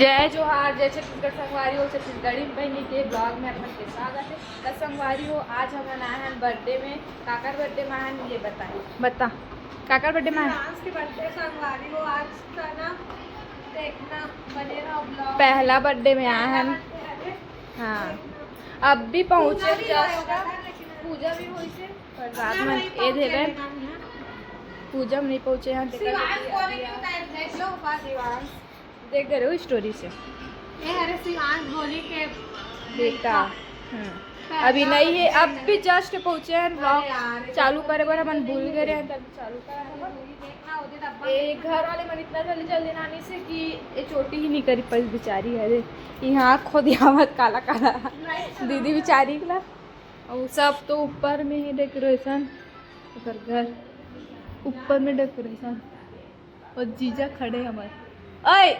जय जोहार, जय छत्तीसगढ़ संगवारी हो। छत्तीसगढ़ी बहनी के ब्लॉग में अपन के स्वागत है। कल संगवारी हो, आज हम आए हैं बर्थडे में। काकर बर्थडे में आए ये बताइए, बता काकर बर्थडे में के बर्थडे संगवारी हो आज का ना देखना बनेगा ब्लॉग। पहला बर्थडे में आए हैं। हाँ, अब भी पहुँचे, पूजा भी हुई से और रात में ये दे रहे पूजा में नहीं पहुँचे हैं। देख गए हो स्टोरी से होली के बेटा अभी नहीं है, अब भी जस्ट पहुँचे हैं। ब्लॉग चालू करे बार हम भूल गए हैं, तभी चालू कर। घर वाले मन इतना जल्दी जल्दी नानी से कि ये चोटी ही नहीं करी पर बेचारी है यहाँ खुद यावत काला काला दीदी बेचारी का। और सब तो ऊपर में ही डेकोरेशन, घर ऊपर में डेकोरेशन और जीजा खड़े हमारे। ओए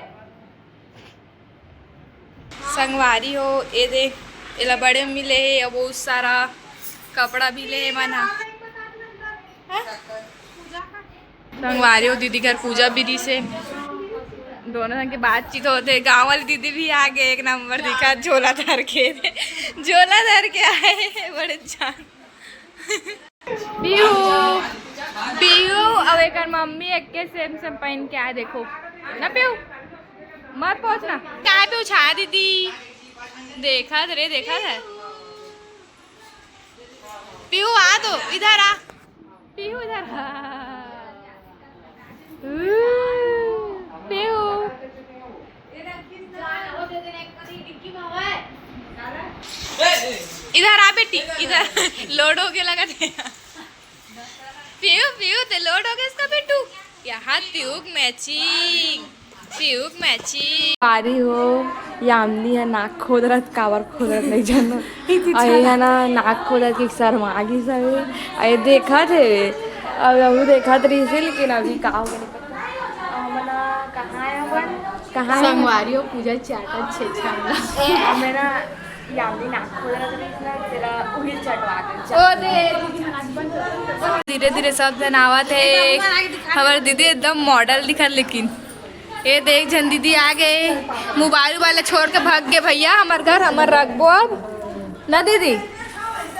संगवारी हो, ये दे इला बड़े मिले है और बहुत सारा कपड़ा भी ले है मना। संगवारी हो दीदी घर पूजा विधि से दोनों संग के बातचीत होते। गाँव वाली दीदी भी आ गए, एक नंबर दिखा झोला धर के आए बड़े जान। पीयू अब एक मम्मी एक के सेम पहन के आए, देखो ना पीयू मत पहुंचना क्या पे उछा दीदी। देखा रे देखा है पीहू आ तो इधर आ, पीहू इधर आ, पीहू इधर आ बेटी, इधर लोड हो गया लगा थे। पीहू ते लोड हो गया इसका बेटू। यहाँ पीयूक मैचिंग आरी हो। यामनी है नाक खोद रहा, कावर खोद रहा नहीं जाना। अरे है ना नाक खोद रहा कि शर्मागी सब अरे देखा थे, अब देखा थे इसे, लेकिन अभी कहा हो गया कहाँ है अपन, कहाँ संगवारी हो पूजा चाटा छेछा मेरा यामनी नाक खोद रहा था तेरा उंगली चटवा दे। धीरे धीरे सब जनावा थे। हमारे दीदी एकदम मॉडल दिखा, लेकिन ये देख जन दीदी आ गए, मोबाइल वाला छोड़ के भाग गए। भैया हमार घर हमार रखबो अब ना दीदी,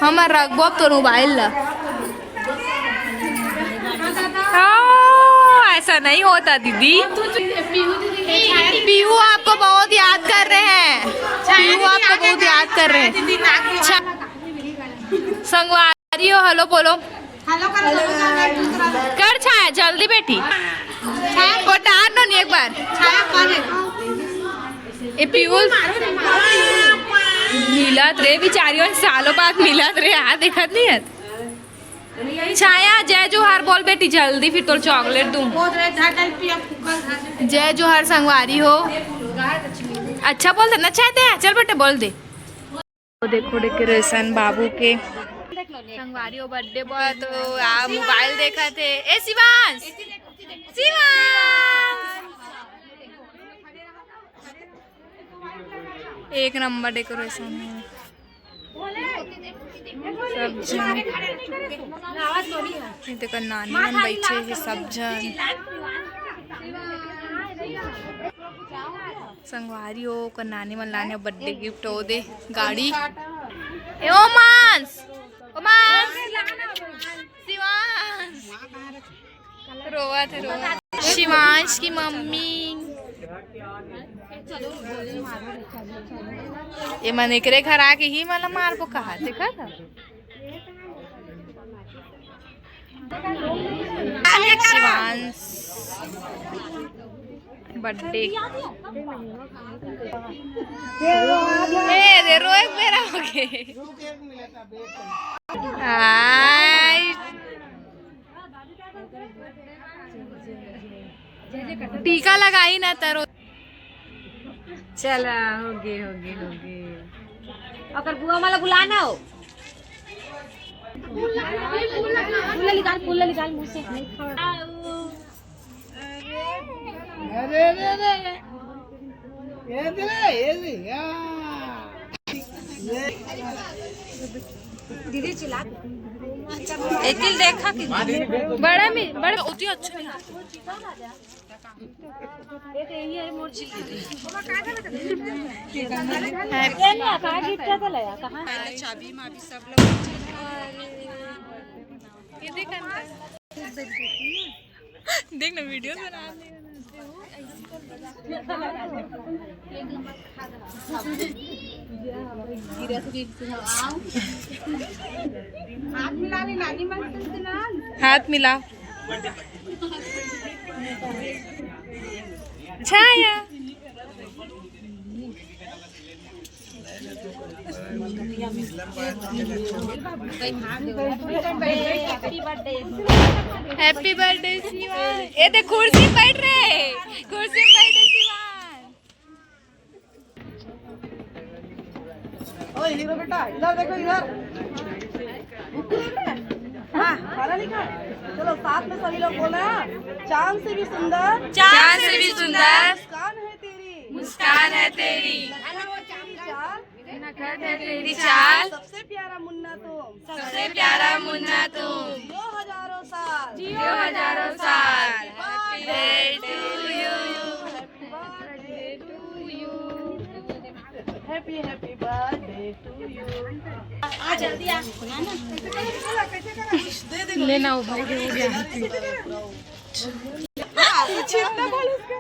हमार रखबो अब तो मोबाइल ला। ऐसा नहीं होता दीदी। पीहू आपको बहुत याद कर रहे हैं, पीहू आपको बहुत याद कर रहे हैं। संगवारी हो हेलो बोलो, हेलो कर छाया जल्दी बेटी एक बार मिलत रे बिचारियों सालों बाद मिलत रे। आ देखत नहीं है छाया। जय जोहार बोल बेटी जल्दी, फिर तो चॉकलेट दूं। जय जोहार संगवारी हो। अच्छा बोल दे ना चाहते हैं, चल बेटे बोल दे। देखो डेकोरेशन बाबू के संगवारी हो बर्थडे बॉय तो मोबाइल देखा थे। ए शिवांश एक नंबर डेकोरेशन है। सब जन देखो नानी मन बैठे है, सब जन संगवारी हो कर नानी मन लाने बर्थडे गिफ्ट हो दे गाड़ी। ए ओमांस रोवा थे शिवांश की मम्मी। ये मन एकरे घर आके ही मला मार को कहा देखा था। शिवांश बर्थडे दे रो एक मेरा हो गए। टीका लगाई ना तरो। चला हो गए अगर बुआ वाला बुलाना हो फूल निकाल मुँह से। दीदी चिल्ला एक देखा कि बड़ा में बड़ा उतनी अच्छा नहीं। चाबी माबी सब लोग देख ना वीडियो बना हाथ मिला छाया हैप्पी बर्थडे शिवान। ये देख कुर्सी बैठ रहे, कुर्सी बैठ रहे शिवान। ओए हीरो बेटा इधर देखो इधर। हाँ खाना नहीं खा। चलो साथ में सभी लोग बोला चांद से भी सुंदर, चांद से भी सुंदर मुस्कान है तेरी, मुस्कान है तेरी, तेरी चाल सबसे प्यारा मुन्ना तुम, सबसे प्यारा मुन्ना तुम, जियो हजारों साल, जियो हजारों साल। Happy happy birthday to you. आ जल्दी आ लेना हो भाई हो गया चिंता बोल उसका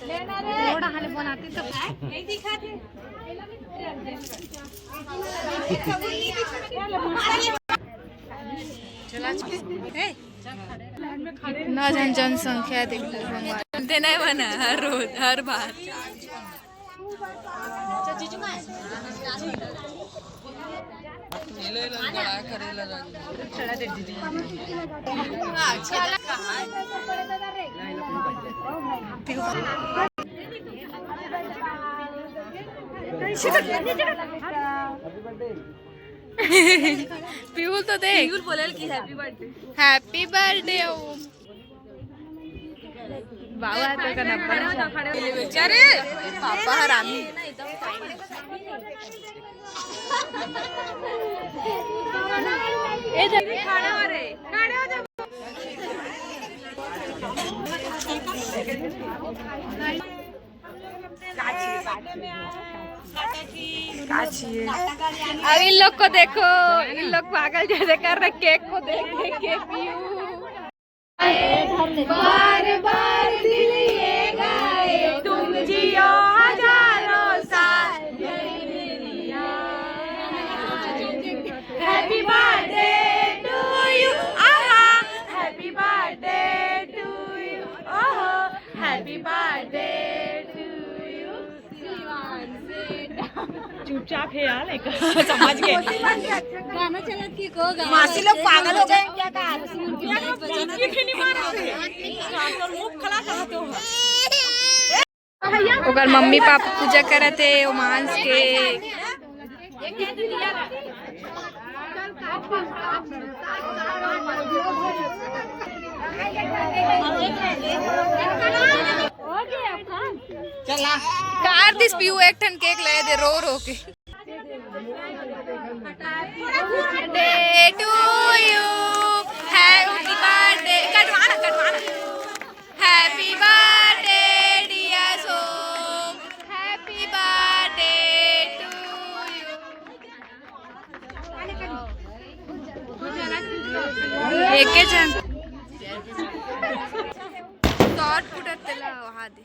लेना रे थोड़ा हाले बनाती तो नहीं दिखाते चला ना जनसंख्या देख लो बनते नहीं बना हर रोज हर बार पीयूल तो देख पीयूल बोले कि हैप्पी बर्थडे बाबा तो का नंबर बेचारे पापा हरामी ए जल्दी खाना वाले खाना हो जा अब इन लोग को देखो, इन लोग पागल जैसे कर रहे केक को देख देख के पीयू बार बार दिल ये गाए तुम जियो हजारों साल हैप्पी बर्थडे टू यू आहा हैप्पी बर्थडे टू यू ओहो हैप्पी बर्थडे टू यू चुपचाप है यार समझ गए गाना चला कि को मासी लोग पागल हो गए क्या कहा ओकर मम्मी पापा पूजा करे थे ओमांस के कार दिस पीयू एक टन केक ले दे रो रो के birthday to you happy birthday कटवाना कटवाना happy birthday dear Som happy birthday to you एक जन शॉर्ट पुटत तेला वहां दे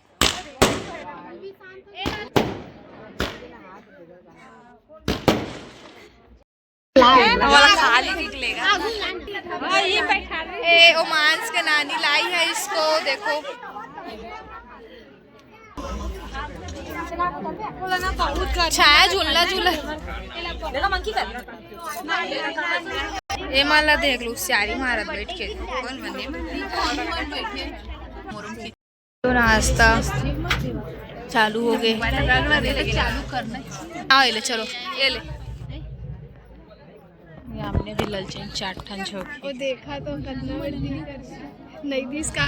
वाला खाली निकलेगा ए ओमांस का नानी लाई है इसको देखो छाया झूला झूला ए माला देख लो सारी महाराज बैठ के तो नाश्ता चालू हो गए चालू करना हाँ ले चलो ये ले हमने भी ललचन चाट ठन छोक वो देखा तो कितना नहीं दी इसका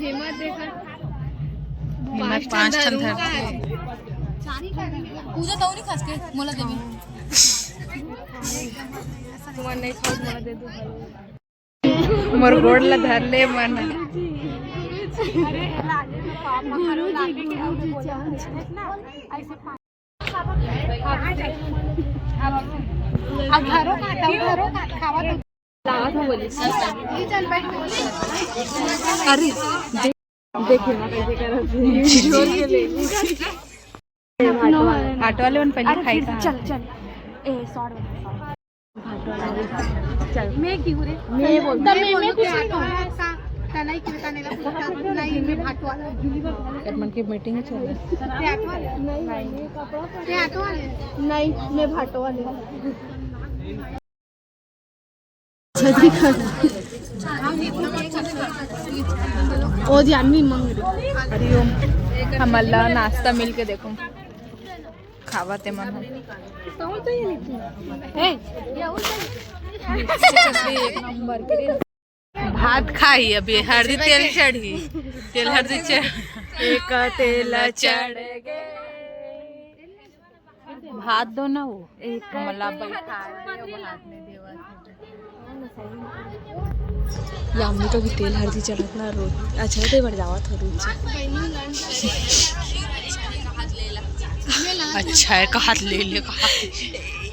हिम्मत देखा हिम्मत 5 ठन था पूजा तो नहीं खास के मोला देवी तुम्हारे नहीं खाओ मोला दे दो मोर गोड़ ला धर ले मन अरे देखे ना कैसे ऑटोवाले पण पहिले खायचं. चल चल ए सॉरी चल मी घेऊ रे. मी बोलतो मन की मीटिंग नहीं मैं भाटो वाले ओ जानवी मंग हरिओम. आम्हाला नाश्ता मिल के देखो खावा ते मन भात खाई अभी हल्दी तेल चढ़ी तेल हल्दी एक तेल चढ़ गए भात दो ना वो एक मला बैठा भात नहीं देवा यामनी तो भी तेल हल्दी चढ़त ना रोज अच्छा ते बढ़ जावा थोड़ी अच्छा है का हाथ ले ले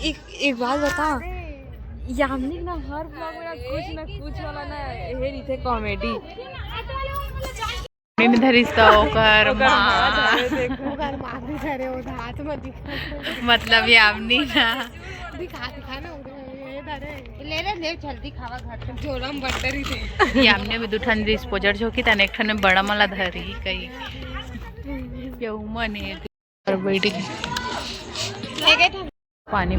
एक बात बता यामनी ना हर ब्लॉग में ना कुछ वाला ना हे रीते कॉमेडी मी धरीस तो कर मतलब यामनी ना यामने भी दुठान रीस पोजर जो की तने एक ठने बड़ा मला धरी कई येऊ मने और बैठी पानी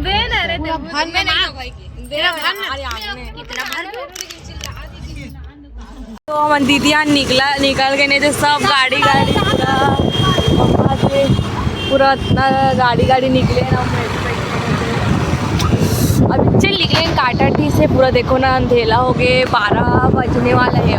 तो हम दीदिया निकल गए नहीं तो सब गाड़ी पूरा इतना गाड़ी निकले ना अभी चल निकले काटाटी से पूरा देखो ना अंधेला हो गए 12 बजने वाला है।